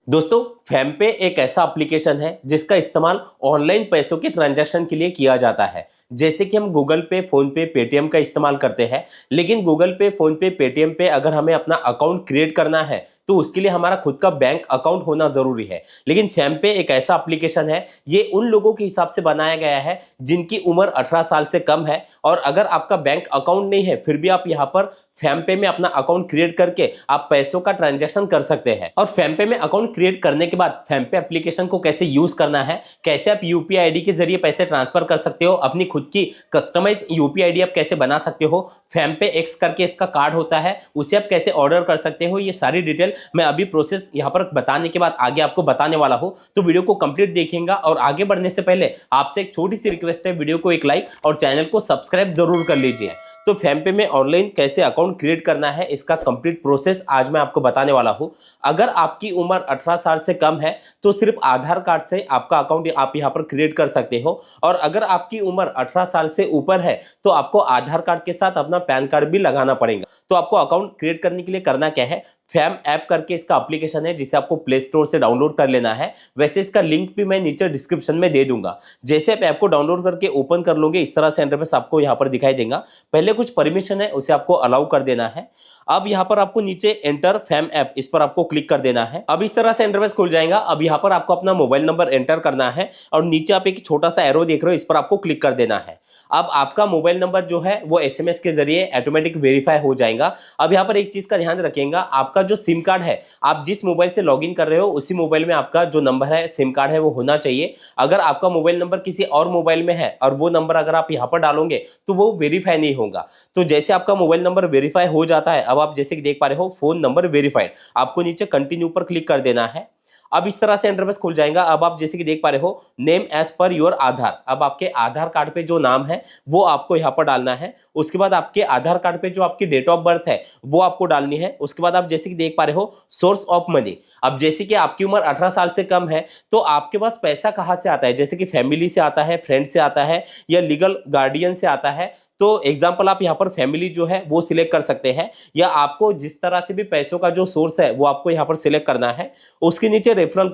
दोस्तों, फेमपे एक ऐसा एप्लीकेशन है जिसका इस्तेमाल ऑनलाइन पैसों के ट्रांजैक्शन के लिए किया जाता है। जैसे कि हम गूगल पे, फोन पे, पेटीएम का इस्तेमाल करते हैं, लेकिन गूगल पे, फोन पे, पेटीएम पे अगर हमें अपना अकाउंट क्रिएट करना है तो उसके लिए हमारा खुद का बैंक अकाउंट होना जरूरी है। लेकिन फेमपे एक ऐसा एप्लीकेशन है, ये उन लोगों के हिसाब से बनाया गया है जिनकी उम्र 18 साल से कम है। और अगर आपका बैंक अकाउंट नहीं है फिर भी आप यहाँ पर फेमपे में अपना अकाउंट क्रिएट करके आप पैसों का ट्रांजैक्शन कर सकते हैं। और फेमपे में अकाउंट क्रिएट करने के बाद फेमपे एप्लीकेशन को कैसे यूज करना है, कैसे आप यूपीआई आईडी के जरिए पैसे ट्रांसफर कर सकते हो, अपनी खुद की कस्टमाइज यूपीआई आईडी आप कैसे बना सकते हो, फेमपे एक्स करके इसका कार्ड होता है उसे आप कैसे ऑर्डर कर सकते हो, ये सारी डिटेल मैं अभी प्रोसेस यहाँ पर बताने के बाद आगे आपको बताने वाला हूँ। तो वीडियो को कंप्लीट देखिएगा। और आगे बढ़ने से पहले आपसे एक छोटी सी रिक्वेस्ट है, वीडियो को एक लाइक और चैनल को सब्सक्राइब जरूर कर लीजिए। तो फेमपे में ऑनलाइन कैसे अकाउंट क्रिएट करना है, इसका कंप्लीट प्रोसेस आज मैं आपको बताने वाला हूं। अगर आपकी उम्र 18 साल से कम है तो सिर्फ आधार कार्ड से आपका अकाउंट आप यहां पर क्रिएट कर सकते हो। और अगर आपकी उम्र 18 साल से ऊपर है तो आपको आधार कार्ड के साथ अपना पैन कार्ड भी लगाना पड़ेगा। तो आपको अकाउंट क्रिएट करने के लिए करना क्या है, फेम ऐप करके इसका एप्लीकेशन है जिसे आपको प्ले स्टोर से डाउनलोड कर लेना है। वैसे इसका लिंक भी मैं नीचे डिस्क्रिप्शन में दे दूंगा। जैसे आप ऐप को डाउनलोड करके ओपन कर लोगे इस तरह से इंटरफेस आपको यहाँ पर दिखाई देगा। पहले कुछ परमिशन है उसे आपको अलाउ कर देना है। अब यहाँ पर आपको नीचे एंटर फेम ऐप, इस पर आपको क्लिक कर देना है। अब इस तरह से इंटरफेस खुल जाएगा। अब यहाँ पर आपको अपना मोबाइल नंबर एंटर करना है और नीचे आप एक छोटा सा एरो देख रहे हो, इस पर आपको क्लिक कर देना है। अब आपका मोबाइल नंबर जो है वो एसएमएस के जरिए ऑटोमेटिक वेरीफाई हो जाएगा। अब यहाँ पर एक चीज का ध्यान रखिएगा, आपका जो सिम कार्ड है, आप जिस मोबाइल से लॉगिन कर रहे हो उसी मोबाइल में आपका जो नंबर है, सिम कार्ड है, वो होना चाहिए। अगर आपका मोबाइल नंबर किसी और मोबाइल में है और वो नंबर अगर आप यहाँ पर डालोगे तो वो वेरीफाई नहीं होगा। तो जैसे आपका मोबाइल नंबर वेरीफाई हो जाता है, अब आप जैसे कि देख पा रहे हो फोन नंबर वेरीफाइड, आपको नीचे कंटिन्यू पर क्लिक कर देना है। अब इस तरह से इंटरफेस खुल जाएगा। अब आप जैसे कि देख पा रहे हो नेम एज पर योर आधार, अब आपके आधार कार्ड पे जो नाम है वो आपको यहाँ पर डालना है। उसके बाद आपके आधार कार्ड पे जो आपकी डेट ऑफ बर्थ है वो आपको डालनी है। उसके बाद आप जैसे कि देख पा रहे हो सोर्स ऑफ मनी, अब जैसे कि आपकी उम्र 18 साल से कम है तो आपके पास पैसा कहाँ से आता है, जैसे कि फैमिली से आता है, फ्रेंड से आता है या लीगल गार्डियन से आता है। तो एग्जाम्पल आप यहाँ पर फैमिली जो है वो सिलेक्ट कर सकते हैं, या आपको जिस तरह से भी पैसों का जो सोर्स है वो आपको यहाँ पर सिलेक्ट करना है। उसके नीचे रेफरल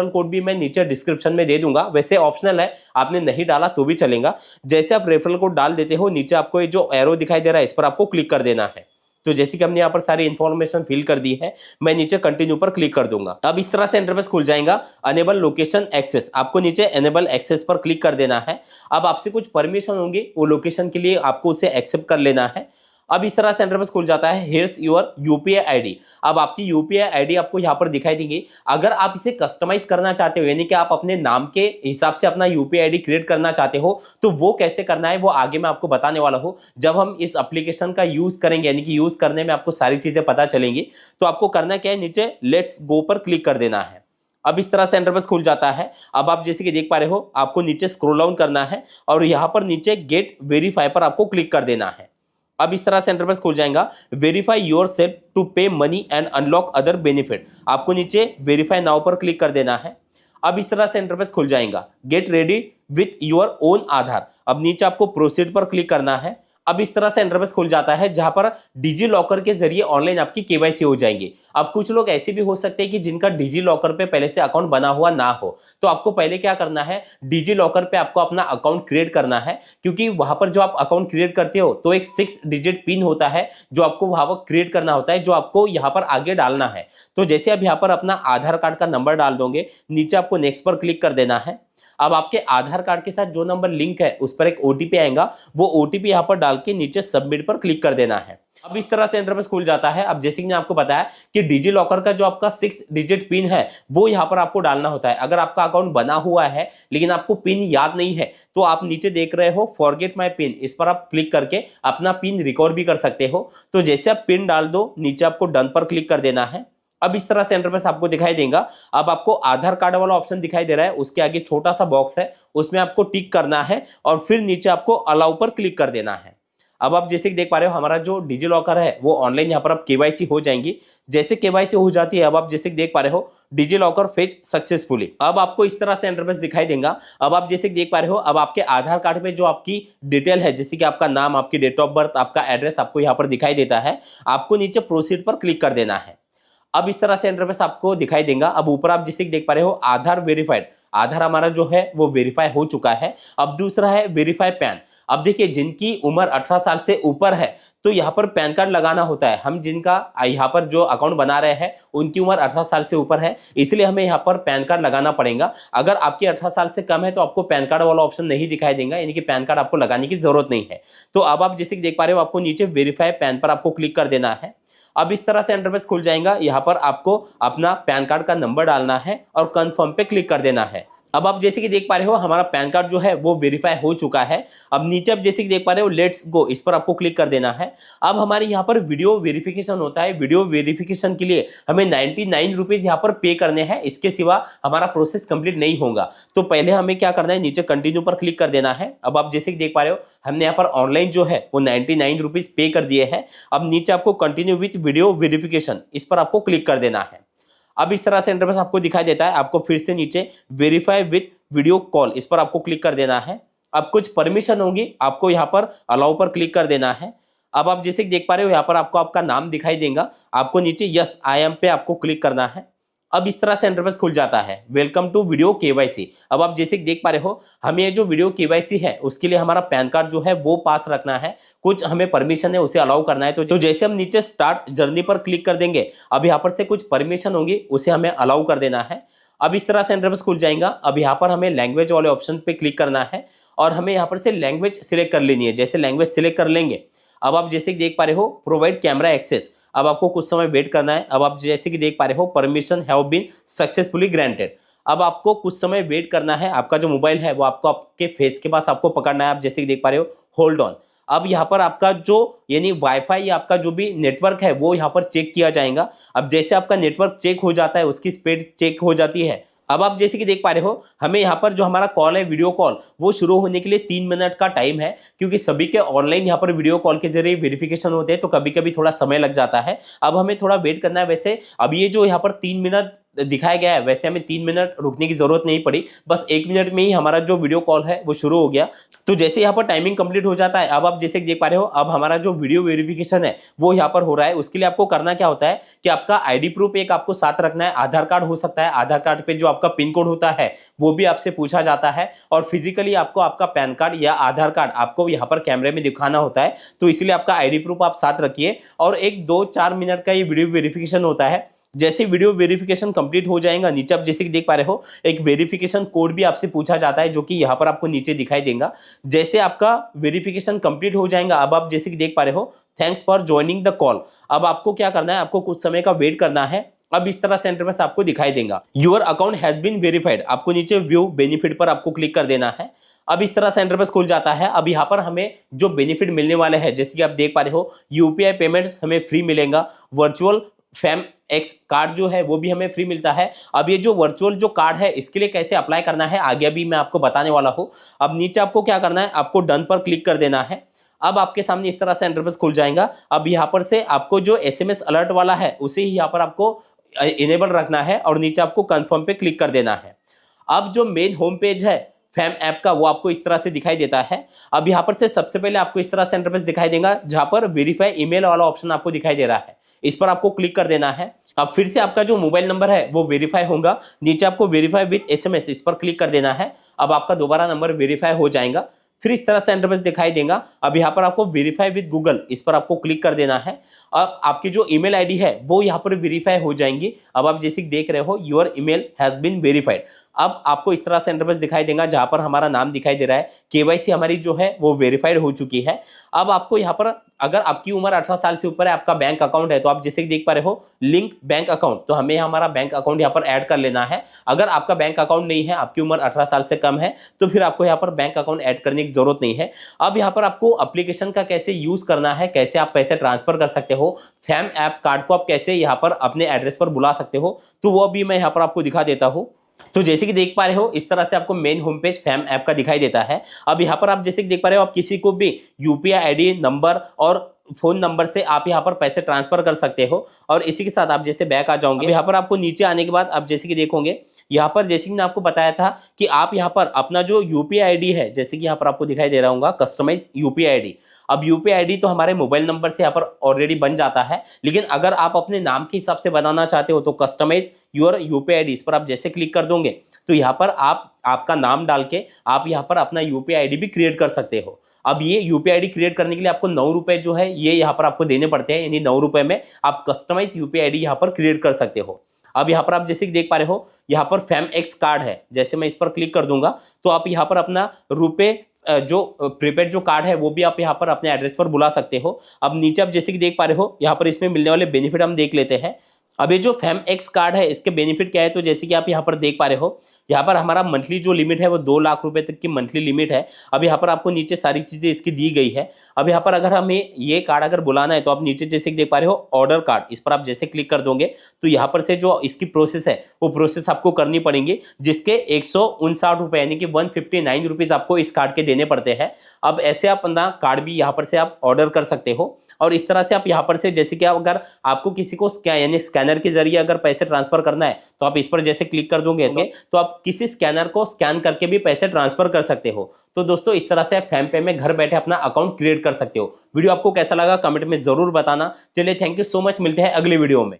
कोड भी मैं नीचे डिस्क्रिप्शन में दे दूंगा, वैसे ऑप्शनल है, आपने नहीं डाला तो भी चलेगा। जैसे आप रेफरल कोड डाल देते हो, नीचे आपको ये जो एरो दिखाई दे रहा है इस पर आपको क्लिक कर देना है। तो जैसे कि हमने यहाँ पर सारी इंफॉर्मेशन फिल कर दी है, मैं नीचे कंटिन्यू पर क्लिक कर दूंगा। अब इस तरह से इंटरफेस खुल जाएगा। अनेबल लोकेशन एक्सेस, आपको नीचे एनेबल एक्सेस पर क्लिक कर देना है। अब आपसे कुछ परमिशन होंगे, वो लोकेशन के लिए आपको उसे एक्सेप्ट कर लेना है। अब इस तरह से इंटरफेस खुल जाता है। हियर्स योर यूपीआई आईडी, अब आपकी यूपीआई आईडी आपको यहाँ पर दिखाई देगी। अगर आप इसे कस्टमाइज करना चाहते हो, यानी कि आप अपने नाम के हिसाब से अपना यूपीआई आईडी क्रिएट करना चाहते हो, तो वो कैसे करना है वो आगे मैं आपको बताने वाला हूँ जब हम इस एप्लीकेशन का यूज करेंगे, यानी कि यूज करने में आपको सारी चीजें पता चलेंगी। तो आपको करना क्या है, नीचे लेट्स गो पर क्लिक कर देना है। अब इस तरह से इंटरफेस खुल जाता है। अब आप जैसे कि देख पा रहे हो आपको नीचे स्क्रॉल डाउन करना है और यहाँ पर नीचे गेट वेरीफाई पर आपको क्लिक कर देना है। अब इस तरह से इंटरफेस खुल जाएगा। वेरीफाई योर सेल्फ टू पे money and unlock other benefit, आपको नीचे वेरीफाई नाउ पर क्लिक कर देना है। अब इस तरह से इंटरफेस खुल जाएगा। Get ready with your own Aadhaar, अब नीचे आपको प्रोसीड पर क्लिक करना है। अब इस तरह से इंटरफेस खुल जाता है जहां पर डिजी लॉकर के जरिए ऑनलाइन आपकी केवाईसी हो जाएंगी। अब कुछ लोग ऐसे भी हो सकते हैं कि जिनका डिजी लॉकर पे पहले से अकाउंट बना हुआ ना हो, तो आपको पहले क्या करना है, डिजी लॉकर पे आपको अपना अकाउंट क्रिएट करना है। क्योंकि वहां पर जो आप अकाउंट क्रिएट करते हो तो एक 6 डिजिट पिन होता है जो आपको वहां पर क्रिएट करना होता है, जो आपको यहाँ पर आगे डालना है। तो जैसे आप यहाँ पर अपना आधार कार्ड का नंबर डाल दोगे, नीचे आपको नेक्स्ट पर क्लिक कर देना है। अब आपके आधार कार्ड के साथ जो नंबर लिंक है उस पर एक ओटीपी आएगा, वो ओटीपी यहाँ पर डाल के नीचे सबमिट पर क्लिक कर देना है। अब इस तरह से इंटरफेस खुल जाता है। अब जैसे कि मैंने आपको बताया कि डिजी लॉकर का जो आपका 6 डिजिट पिन है वो यहाँ पर आपको डालना होता है। अगर आपका अकाउंट बना हुआ है लेकिन आपको पिन याद नहीं है तो आप नीचे देख रहे हो फॉरगेट माय पिन, इस पर आप क्लिक करके अपना पिन रिकॉर्ड भी कर सकते हो। तो जैसे आप पिन डाल दो, नीचे आपको डन पर क्लिक कर देना है। अब इस तरह से इंटरफेस आपको दिखाई देगा। अब आपको आधार कार्ड वाला ऑप्शन दिखाई दे रहा है, उसके आगे छोटा सा बॉक्स है, उसमें आपको टिक करना है और फिर नीचे आपको अलाउ पर क्लिक कर देना है। अब आप जैसे कि देख पा रहे हो हमारा जो डिजी लॉकर है वो ऑनलाइन यहाँ पर अब केवाईसी हो जाएंगी। जैसे केवाईसी हो जाती है, अब आप जैसे कि देख पा रहे हो डिजी लॉकर फेच सक्सेसफुली, अब आपको इस तरह से इंटरफेस दिखाई देगा। अब आप जैसे कि देख पा रहे हो अब आपके आधार कार्ड पे जो आपकी डिटेल है, जैसे कि आपका नाम, आपकी डेट ऑफ बर्थ, आपका एड्रेस आपको यहाँ पर दिखाई देता है। आपको नीचे प्रोसीड पर क्लिक कर देना है। अब इस तरह से इंटरफेस आपको दिखाई देगा। अब ऊपर आप जैसे कि देख पा रहे हो आधार वेरीफाइड, आधार हमारा जो है वो वेरीफाई हो चुका है। अब दूसरा है वेरीफाई पैन। अब देखिए जिनकी उम्र 18 साल से ऊपर है तो यहाँ पर पैन कार्ड लगाना होता है। हम जिनका यहाँ पर जो अकाउंट बना रहे हैं उनकी उम्र 18 साल से ऊपर है, इसलिए हमें यहाँ पर पैन कार्ड लगाना पड़ेगा। अगर आपकी 18 साल से कम है तो आपको पैन कार्ड वाला ऑप्शन नहीं दिखाई देगा, यानी कि पैन कार्ड आपको लगाने की जरूरत नहीं है। तो अब आप जैसे कि देख पा रहे हो आपको नीचे वेरीफाई पैन पर आपको क्लिक कर देना है। अब इस तरह से इंटरफेस खुल जाएगा। यहाँ पर आपको अपना पैन कार्ड का नंबर डालना है और कंफर्म पे क्लिक कर देना है। अब आप जैसे कि देख पा रहे हो हमारा पैन कार्ड जो है वो वेरीफाई हो चुका है। अब नीचे आप जैसे कि देख पा रहे हो लेट्स गो, इस पर आपको क्लिक कर देना है। अब हमारे यहाँ पर वीडियो वेरिफिकेशन होता है। वीडियो वेरिफिकेशन के लिए हमें 99 रुपीज यहाँ पर पे करने हैं, इसके सिवा हमारा प्रोसेस कंप्लीट नहीं होगा। तो पहले हमें क्या करना है, नीचे कंटिन्यू पर क्लिक कर देना है। अब आप जैसे कि देख पा रहे हो हमने यहाँ पर ऑनलाइन जो है वो 99 रुपीज पे कर दिए हैं। अब नीचे आपको कंटिन्यू विथ वीडियो वेरिफिकेशन, इस पर आपको क्लिक कर देना है। अब इस तरह से इंटरफेस आपको दिखाई देता है। आपको फिर से नीचे वेरीफाई विथ वीडियो कॉल, इस पर आपको क्लिक कर देना है। अब कुछ परमिशन होंगी, आपको यहाँ पर अलाउ पर क्लिक कर देना है। अब आप जैसे देख पा रहे हो यहाँ पर आपको आपका नाम दिखाई देगा, आपको नीचे यस आई एम पे आपको क्लिक करना है। अब इस तरह से इंटरफेस खुल जाता है, वेलकम टू वीडियो केवाईसी। अब आप जैसे देख पा रहे हो हमें ये जो वीडियो केवाईसी है उसके लिए हमारा पैन कार्ड जो है वो पास रखना है, कुछ हमें परमिशन है उसे अलाउ करना है। तो जैसे हम नीचे स्टार्ट जर्नी पर क्लिक कर देंगे, अब यहाँ पर से कुछ परमिशन होंगी उसे हमें अलाउ कर देना है। अब इस तरह से इंटरफेस खुल जाएगा। अब यहाँ पर हमें लैंग्वेज वाले ऑप्शन पे क्लिक करना है और हमें यहाँ पर से लैंग्वेज सिलेक्ट कर लेनी है। जैसे लैंग्वेज सिलेक्ट कर लेंगे, अब आप जैसे देख पा रहे हो प्रोवाइड कैमरा एक्सेस, अब आपको कुछ समय वेट करना है। अब आप जैसे कि देख पा रहे हो permission have been successfully granted, अब आपको कुछ समय वेट करना है। आपका जो मोबाइल है वो आपको आपके फेस के पास आपको पकड़ना है। आप जैसे कि देख पा रहे हो होल्ड ऑन। अब यहाँ पर आपका जो यानी वाईफाई या आपका जो भी नेटवर्क है वो यहाँ पर चेक किया जाएगा। अब जैसे आपका नेटवर्क चेक हो जाता है, उसकी स्पीड चेक हो जाती है। अब आप जैसे कि देख पा रहे हो हमें यहाँ पर जो हमारा कॉल है वीडियो कॉल वो शुरू होने के लिए 3 मिनट का टाइम है, क्योंकि सभी के ऑनलाइन यहाँ पर वीडियो कॉल के जरिए वेरिफिकेशन होते हैं तो कभी कभी थोड़ा समय लग जाता है। अब हमें थोड़ा वेट करना है। वैसे अब ये जो यहाँ पर 3 मिनट दिखाया गया है, वैसे हमें 3 मिनट रुकने की जरूरत नहीं पड़ी, बस 1 मिनट में ही हमारा जो वीडियो कॉल है वो शुरू हो गया। तो जैसे यहाँ पर टाइमिंग कंप्लीट हो जाता है, अब आप जैसे देख पा रहे हो अब हमारा जो वीडियो वेरिफिकेशन है वो यहाँ पर हो रहा है। उसके लिए आपको करना क्या होता है कि आपका आईडी प्रूफ एक आपको साथ रखना है। आधार कार्ड हो सकता है, आधार कार्ड पे जो आपका पिन कोड होता है वो भी आपसे पूछा जाता है, और फिजिकली आपको आपका पैन कार्ड या आधार कार्ड आपको यहाँ पर कैमरे में दिखाना होता है। तो इसलिए आपका आईडी प्रूफ आप साथ रखिए, और एक 2-4 मिनट का ये वीडियो वेरिफिकेशन होता है। जैसे वीडियो वेरिफिकेशन कंप्लीट हो जाएगा, नीचे आप जैसे कि देख पा रहे हो एक वेरिफिकेशन कोड भी आपसे पूछा जाता है, जो कि यहाँ पर आपको नीचे दिखाई देगा। जैसे आपका वेरिफिकेशन कंप्लीट हो जाएगा, अब आप जैसे कि देख पा रहे हो thanks for joining the call. अब आपको क्या करना है, आपको कुछ समय का वेट करना है। अब इस तरह से इंटरफेस आपको दिखाई देगा, your account has been verified. आपको नीचे व्यू बेनिफिट पर आपको क्लिक कर देना है। अब इस तरह से इंटरफेस खुल जाता है। अब यहाँ पर हमें जो बेनिफिट मिलने वाले हैं, जैसे कि आप देख पा रहे हो यूपीआई पेमेंट्स हमें फ्री मिलेगा, वर्चुअल फैम एक्स कार्ड जो है वो भी हमें फ्री मिलता है। अब ये जो वर्चुअल जो कार्ड है इसके लिए कैसे अप्लाई करना है आगे भी मैं आपको बताने वाला हूँ। अब नीचे आपको क्या करना है, आपको डन पर क्लिक कर देना है। अब आपके सामने इस तरह से इंटरफेस खुल जाएगा। अब यहाँ पर से आपको जो एसएमएस अलर्ट वाला है उसे ही यहाँ पर आपको इनेबल रखना है, और नीचे आपको कंफर्म पे क्लिक कर देना है। अब जो मेन होम पेज है फैम ऐप का वो आपको इस तरह से दिखाई देता है। अब यहाँ पर से सबसे पहले आपको इस तरह से इंटरफेस दिखाई देगा, जहां पर वेरीफाई ईमेल वाला ऑप्शन आपको दिखाई दे रहा है, इस पर आपको क्लिक कर देना है। अब फिर से आपका जो मोबाइल नंबर है वो वेरीफाई होगा, नीचे आपको वेरीफाई विद एसएमएस इस पर क्लिक कर देना है। अब आपका दोबारा नंबर वेरीफाई हो जाएगा। फिर इस तरह से इंटरफेस दिखाई देगा। अब यहाँ पर आपको वेरीफाई विद गूगल इस पर आपको क्लिक कर देना है, और आपकी जो ईमेल आईडी है वो यहाँ पर वेरीफाई हो जाएंगी। अब आप जैसे देख रहे हो your email has been verified. अब आपको इस तरह से इंटरफेस दिखाई देगा, जहां पर हमारा नाम दिखाई दे रहा है, केवाईसी हमारी जो है वो वेरीफाइड हो चुकी है। अब आपको यहाँ पर अगर आपकी उम्र 18 साल से ऊपर है, आपका बैंक अकाउंट है, तो आप जैसे देख पा रहे हो लिंक बैंक अकाउंट, तो हमें हमारा बैंक अकाउंट यहाँ पर ऐड कर लेना है। अगर आपका बैंक अकाउंट नहीं है, आपकी उम्र 18 साल से कम है, तो फिर आपको यहाँ पर बैंक अकाउंट ऐड करने की जरूरत नहीं है। अब यहाँ पर आपको एप्लीकेशन का कैसे यूज करना है, कैसे आप पैसे ट्रांसफर कर सकते हो, फैम ऐप कार्ड को आप कैसे यहाँ पर अपने एड्रेस पर बुला सकते हो, तो वो भी मैं यहाँ पर आपको दिखा देता हूँ। तो जैसे कि देख पा रहे हो इस तरह से आपको main home page fam app का दिखाई देता है। अब यहाँ पर आप जैसे कि देख पा रहे हो, आप किसी को भी यूपीआई आईडी नंबर और फोन नंबर से आप यहाँ पर पैसे ट्रांसफर कर सकते हो। और इसी के साथ आप जैसे बैक आ जाओगे, यहाँ पर आपको नीचे आने के बाद आप जैसे कि देखोगे, यहाँ पर जैसे कि मैंने आपको बताया था कि आप यहाँ पर अपना जो यूपीआई आईडी है, जैसे कि यहाँ पर आपको दिखाई दे रहा होगा कस्टमाइज यूपीआई आईडी। अब यूपीआई आईडी तो हमारे मोबाइल नंबर से यहाँ पर ऑलरेडी बन जाता है, लेकिन अगर आप अपने नाम के हिसाब से बनाना चाहते हो तो कस्टमाइज योर यूपीआई आईडी, इस पर आप जैसे क्लिक कर दोगे तो यहाँ पर आप आपका नाम डाल के आप यहाँ पर अपना यूपीआई आईडी भी क्रिएट कर सकते हो। अब ये यूपीआई आईडी क्रिएट करने के लिए आपको 9 रुपए जो है ये यहाँ पर आपको देने पड़ते हैं, यानी 9 रुपए में आप कस्टमाइज यूपीआई आईडी यहाँ पर क्रिएट कर सकते हो। अब यहाँ पर आप जैसे कि देख पा रहे हो, यहाँ पर फैम एक्स कार्ड है, जैसे मैं इस पर क्लिक कर दूंगा तो आप यहाँ पर अपना रुपए जो प्रीपेड जो कार्ड है वो भी आप यहाँ पर अपने एड्रेस पर बुला सकते हो। अब नीचे आप जैसे कि देख पा रहे हो, यहाँ पर इसमें मिलने वाले बेनिफिट हम देख लेते हैं। अब ये जो फैम एक्स कार्ड है इसके बेनिफिट क्या है, तो जैसे कि आप यहाँ पर देख पा रहे हो, यहाँ पर हमारा मंथली जो लिमिट है वो 2 लाख रुपए तक की मंथली लिमिट है। अब यहाँ पर आपको नीचे सारी चीजें इसकी दी गई है। अब यहाँ पर अगर हमें ये कार्ड अगर बुलाना है तो आप नीचे जैसे कि देख पा रहे हो ऑर्डर कार्ड, इस पर आप जैसे क्लिक कर दोगे तो यहाँ पर से जो इसकी प्रोसेस है वो प्रोसेस आपको करनी पड़ेगी, जिसके 159 रुपए यानी कि 159 रुपीज आपको इस कार्ड के देने पड़ते हैं। अब ऐसे आप अपना कार्ड भी यहाँ पर से आप ऑर्डर कर सकते हो और इस तरह से आप यहाँ पर से जैसे कि अगर आपको किसी को यानी स्कैनर के जरिए अगर पैसे ट्रांसफर करना है तो आप इस पर जैसे क्लिक कर दोगे तो आप किसी स्कैनर को स्कैन करके भी पैसे ट्रांसफर कर सकते हो। तो दोस्तों इस तरह से आप फैम पे में घर बैठे अपना अकाउंट क्रिएट कर सकते हो। वीडियो आपको कैसा लगा कमेंट में जरूर बताना। चलिए थैंक यू सो मच, मिलते हैं अगले वीडियो में।